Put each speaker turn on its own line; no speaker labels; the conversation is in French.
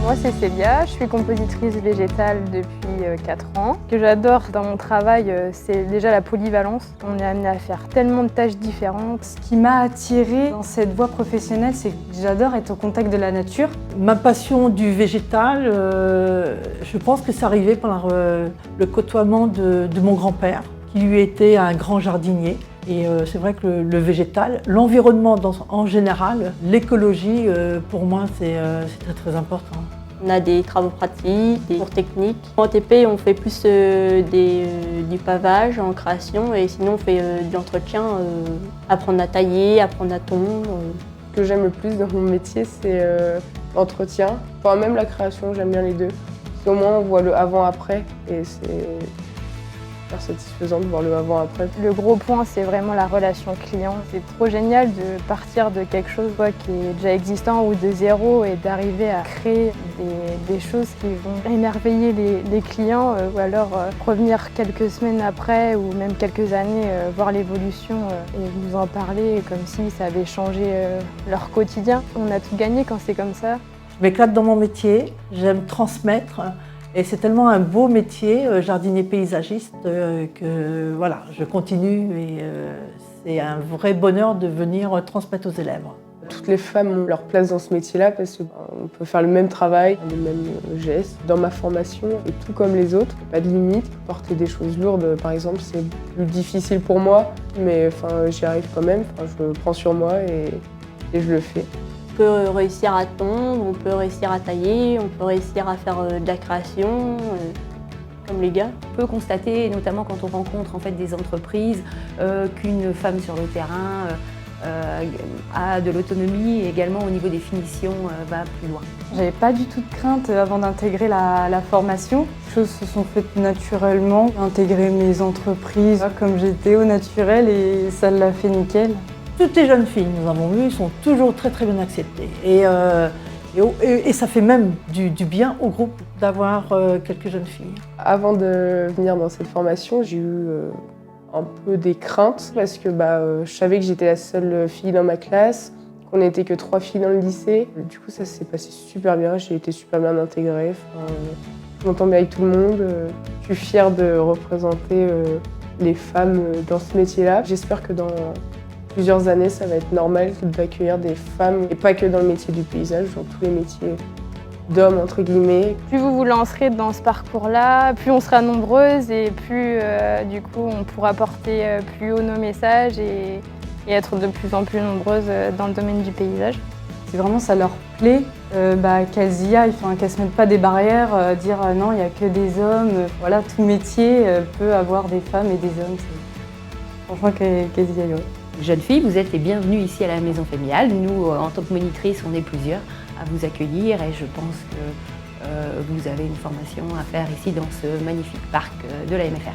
Moi c'est Célia, je suis compositrice végétale depuis 4 ans. Ce que j'adore dans mon travail, c'est déjà la polyvalence. On est amené à faire tellement de tâches différentes.
Ce qui m'a attirée dans cette voie professionnelle, c'est que j'adore être au contact de la nature.
Ma passion du végétal, je pense que c'est arrivé par le côtoiement de mon grand-père, qui lui était un grand jardinier. Et c'est vrai que le végétal, l'environnement en général, l'écologie, pour moi, c'est très très important.
On a des travaux pratiques, des cours techniques. En TP, on fait plus du pavage en création et sinon on fait de l'entretien, apprendre à tailler, apprendre à tondre.
Ce que j'aime le plus dans mon métier, c'est l'entretien. Enfin, même la création, j'aime bien les deux. Parce qu'au moins, on voit le avant-après et c'est satisfaisant de voir le avant-après.
Le gros point, c'est vraiment la relation client. C'est trop génial de partir de quelque chose qui est déjà existant ou de zéro et d'arriver à créer des choses qui vont émerveiller les clients ou alors revenir quelques semaines après ou même quelques années voir l'évolution et nous en parler comme si ça avait changé leur quotidien. On a tout gagné quand c'est comme ça.
Je m'éclate dans mon métier, j'aime transmettre. Et c'est tellement un beau métier, jardinier paysagiste, que voilà, je continue et c'est un vrai bonheur de venir transmettre aux élèves.
Toutes les femmes ont leur place dans ce métier-là parce qu'on peut faire le même travail, les mêmes gestes. Dans ma formation, et tout comme les autres, pas de limite. Porter des choses lourdes, par exemple, c'est plus difficile pour moi, mais j'y arrive quand même. Je le prends sur moi et je le fais.
On peut réussir à tondre, on peut réussir à tailler, on peut réussir à faire de la création, comme les gars.
On peut constater, notamment quand on rencontre des entreprises, qu'une femme sur le terrain a de l'autonomie et également au niveau des finitions va plus loin.
J'avais pas du tout de crainte avant d'intégrer la formation. Les choses se sont faites naturellement. J'ai intégré mes entreprises comme j'étais au naturel et ça l'a fait nickel.
Toutes les jeunes filles que nous avons vues sont toujours très très bien acceptées. Et ça fait même du bien au groupe d'avoir quelques jeunes filles.
Avant de venir dans cette formation, j'ai eu un peu des craintes parce que je savais que j'étais la seule fille dans ma classe, qu'on n'était que 3 filles dans le lycée. Du coup, ça s'est passé super bien, j'ai été super bien intégrée. Je m'entends bien avec tout le monde. Je suis fière de représenter les femmes dans ce métier-là. J'espère que dans plusieurs années, ça va être normal d'accueillir des femmes, et pas que dans le métier du paysage, dans tous les métiers d'hommes, entre guillemets.
Plus vous vous lancerez dans ce parcours-là, plus on sera nombreuses et plus du coup on pourra porter plus haut nos messages et être de plus en plus nombreuses dans le domaine du paysage.
Si vraiment ça leur plaît, qu'elles y aillent, qu'elles ne se mettent pas des barrières, dire non, il n'y a que des hommes. Voilà, tout métier peut avoir des femmes et des hommes. Franchement, qu'elles y aillent.
Jeunes filles, vous êtes les bienvenues ici à la Maison Familiale. Nous, en tant que monitrices, on est plusieurs à vous accueillir et je pense que vous avez une formation à faire ici dans ce magnifique parc de la MFR.